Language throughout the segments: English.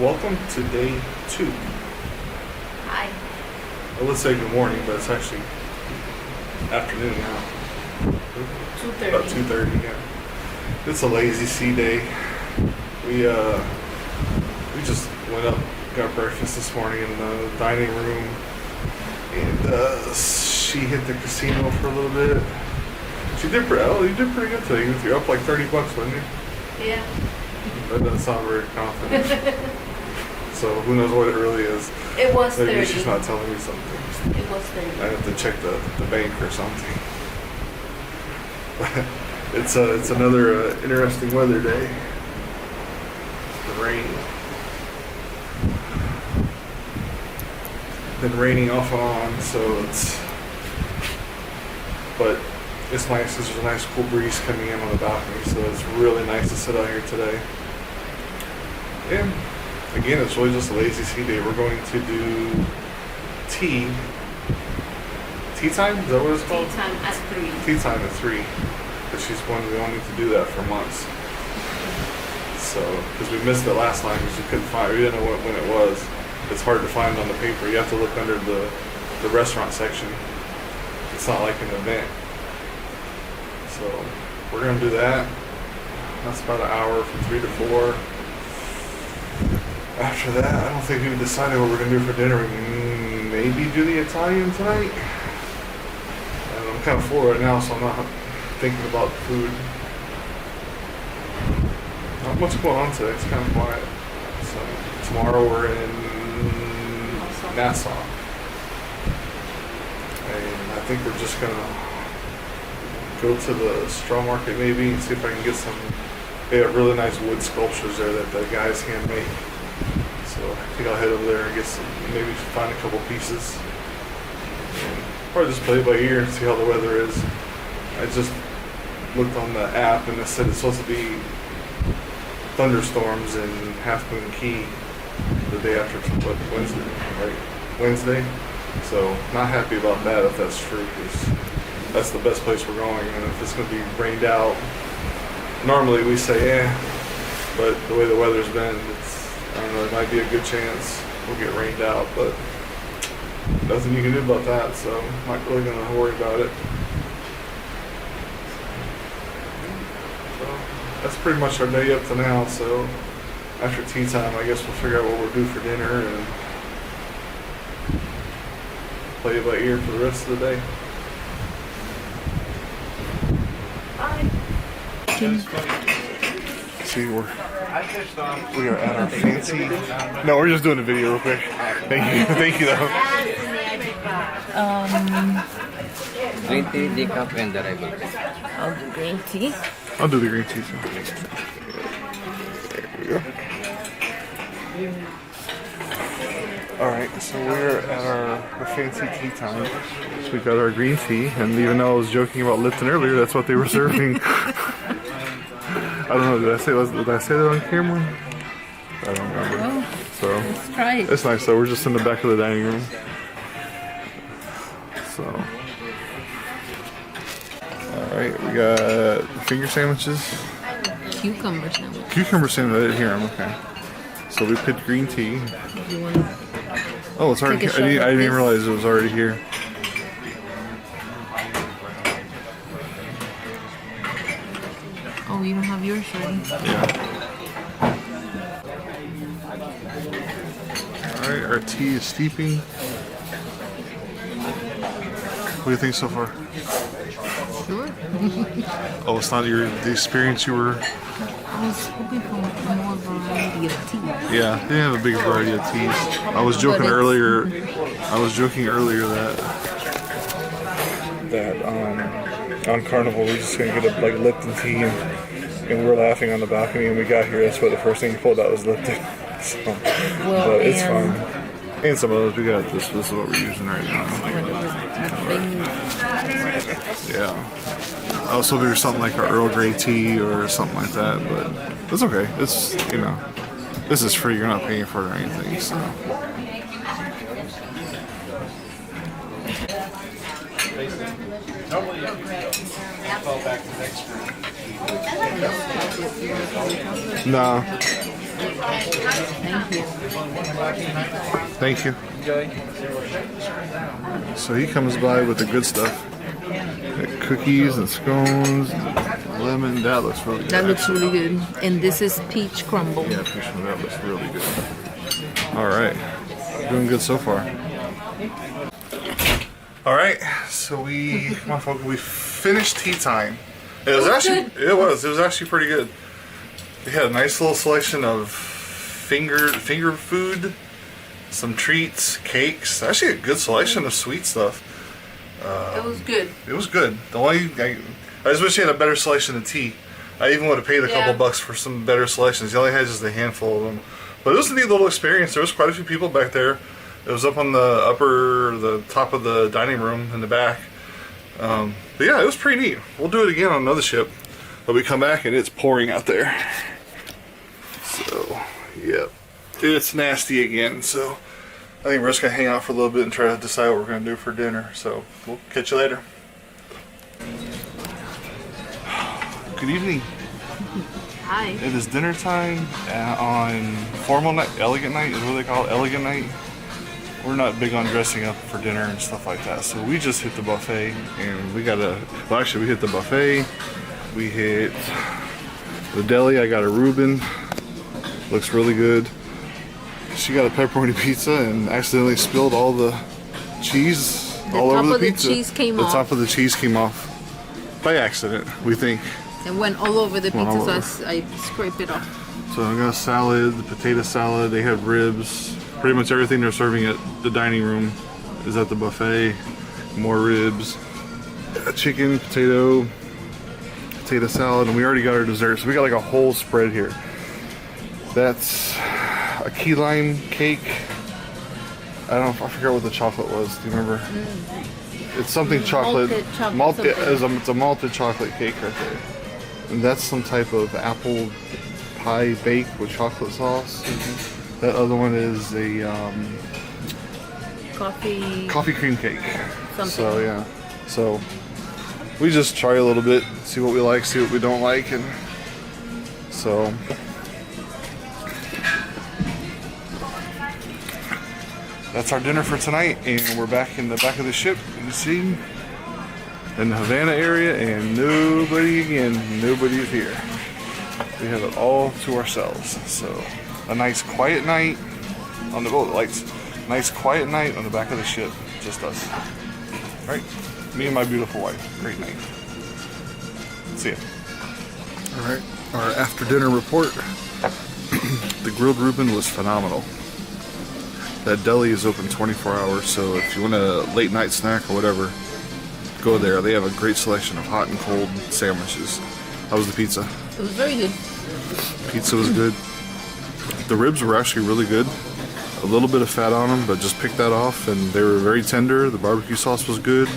welcome to day 2. Hi. Well, let's say good morning, but it's actually afternoon now. 2:30. About 2:30, yeah. It's a lazy C day. We just went up, got breakfast this morning in the dining room, and she hit the casino for a little bit. She did pretty. Oh, you did pretty good today. You're up like $30, wasn't you? Yeah. That doesn't sound very confident. So who knows what it really is? It was Maybe 30. she's not telling me something. It was 30. I have to check the bank or something. It's another interesting weather day. The rain. Been raining off and on, so but it's nice because there's a nice cool breeze coming in on the balcony, so it's really nice to sit out here today. And again, it's really just a lazy sea day. We're going to do tea time? Is that what it's called? Tea time at 3. Tea time at 3. But she's wanting to do that for months. So, because we missed it last time because we couldn't find, we didn't know when it was. It's hard to find on the paper. You have to look under the restaurant section. It's not like an event. So, we're going to do that. That's about an hour from 3 to 4. After that, I don't think we've decided what we're going to do for dinner. Maybe do the Italian tonight. And I'm kind of full right now, so I'm not thinking about food. Not much going on today. It's kind of quiet. So tomorrow we're in Nassau. And I think we're just going to go to the straw market maybe and see if I can get some. They have really nice wood sculptures there that the guys hand make. So I think I'll head over there and get some, maybe find a couple pieces. And probably just play it by ear and see how the weather is. I just looked on the app and it said it's supposed to be thunderstorms in Half Moon Key the day after, Wednesday, right? Wednesday. So not happy about that if that's true, because that's the best place we're going. And if it's going to be rained out, normally we say, but the way the weather's been, I don't know, it might be a good chance we'll get rained out, but nothing you can do about that, so I'm not really going to worry about it. So that's pretty much our day up to now, so after tea time, I guess we'll figure out what we'll do for dinner and play it by ear for the rest of the day. Bye. See, we are at our fancy. No, we're just doing a video real quick. Thank you, thank you though. Green tea, decaf, and the regular. I'll do green tea. I'll do the green tea too. There we go. Alright, so we're at our fancy tea time. So we got our green tea, and even though I was joking about Lipton earlier, that's what they were serving. I don't know, did I say that on camera? I don't remember. Well, So let's try it. it's nice though, we're just in the back of the dining room. So alright, we got finger sandwiches. Cucumber sandwich. Cucumber sandwich, I didn't hear them, okay. So we picked green tea. Do you want to? Oh, it's already Take a here. shot I of didn't this? realize it was already here. Oh, you don't have yours ready. Yeah. Alright, our tea is steeping. What do you think so far? Sure. Oh, it's not the experience you were. I was hoping for more variety of tea. Yeah, they have a big variety of teas. I was joking earlier. That on Carnival we're just gonna get a Lipton tea, and we were laughing on the balcony. And we got here. That's what the first thing we pulled out was Lipton. So, Well, but it's and fine. And some of those we got this. This is what we're using right now. Yeah. I was hoping there's something like an Earl Grey tea or something like that, but it's okay. It's, this is free. You're not paying for it or anything, so. No. Thank you. Thank you. Enjoy. So he comes by with the good stuff. Got cookies and scones, lemon. That looks really good. That looks really good. And this is peach crumble. Yeah, fish from that looks really good. All right, doing good so far. All right, so we finished tea time. It was actually pretty good. We had a nice little selection of finger food, some treats, cakes. Actually, a good selection of sweet stuff. It was good. It was good. I just wish you had a better selection of tea. I even would have paid a couple bucks for some better selections. You only had just a handful of them. But it was a neat little experience. There was quite a few people back there. It was up on the top of the dining room in the back. But yeah, it was pretty neat. We'll do it again on another ship. But we come back and it's pouring out there. So, yep. It's nasty again. So, I think we're just going to hang out for a little bit and try to decide what we're going to do for dinner. So, we'll catch you later. Good evening. Hi. It is dinner time on formal night, elegant night is what they call it, elegant night. We're not big on dressing up for dinner and stuff like that, so we just hit the buffet and we hit the buffet. We hit the deli. I got a Reuben. Looks really good. She got a pepperoni pizza and accidentally spilled all the cheese all over the pizza. The top of the cheese came off by accident, we think. It went all over the pizza, so I scraped it off. So I got a salad, the potato salad. They have ribs. Pretty much everything they're serving at the dining room is at the buffet. More ribs, chicken, potato salad, and we already got our dessert. So we got like a whole spread here. That's a key lime cake. I forgot what the chocolate was. Do you remember? It's something chocolate. It's a malted chocolate cake right there. And that's some type of apple pie baked with chocolate sauce. That other one is a coffee cream cake. So yeah, so we just try a little bit, see what we like, see what we don't like, and so that's our dinner for tonight. And we're back in the back of the ship, you can see, in the Havana area, and nobody's here. We have it all to ourselves. So a nice quiet night on the boat. Nice quiet night on the back of the ship. Just us. All right, me and my beautiful wife. Great night. See ya. All right, our after dinner report. The grilled Reuben was phenomenal. That deli is open 24 hours, so if you want a late night snack or whatever, go there. They have a great selection of hot and cold sandwiches. How was the pizza? It was very good. Pizza was good. The ribs were actually really good. A little bit of fat on them, but just picked that off, and they were very tender. The barbecue sauce was good.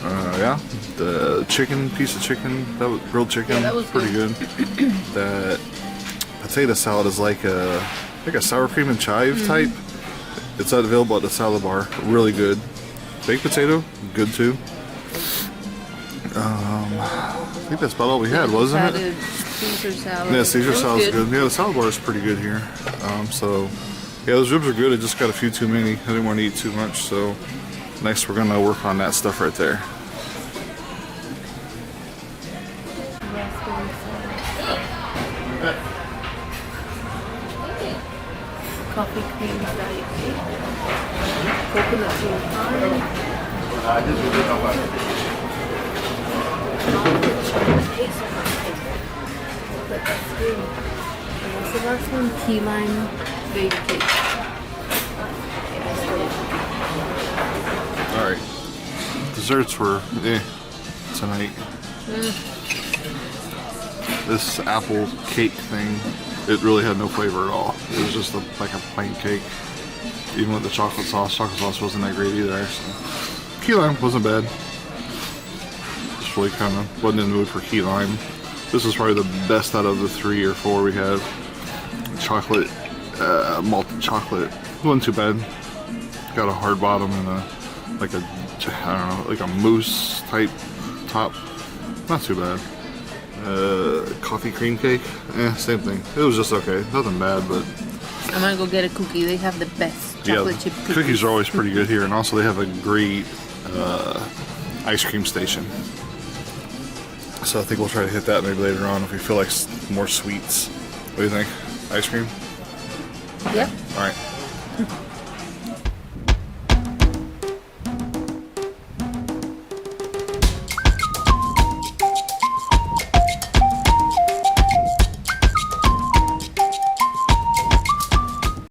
Yeah, the piece of chicken, grilled chicken, that was pretty good. That potato salad is like a sour cream and chive type. It's available at the salad bar. Really good. Baked potato, good too. I think that's about all we had, wasn't it? Caesar salad. Yeah, Caesar salad's good. Yeah, the salad bar is pretty good here. So, yeah, those ribs are good. I just got a few too many. I didn't want to eat too much, so next we're gonna work on that stuff right there. Coffee cream diet cake. Coconut sultan. What's the last one? Key lime baked cake. Alright. Desserts were tonight. This apple cake thing, it really had no flavor at all. It was just like a plain cake. Even with the chocolate sauce wasn't that great either, actually. Key lime wasn't bad. Just really kind of wasn't in the mood for key lime. This was probably the best out of the 3 or 4 we had. Chocolate, malted chocolate. It wasn't too bad. Got a hard bottom and a mousse type top. Not too bad. Coffee cream cake. Same thing. It was just okay. Nothing bad, but I'm gonna go get a cookie. They have the best chocolate chip cookies. Cookies are always pretty good here, and also they have a great ice cream station. So I think we'll try to hit that maybe later on if we feel like more sweets. What do you think? Ice cream? Yep. All right.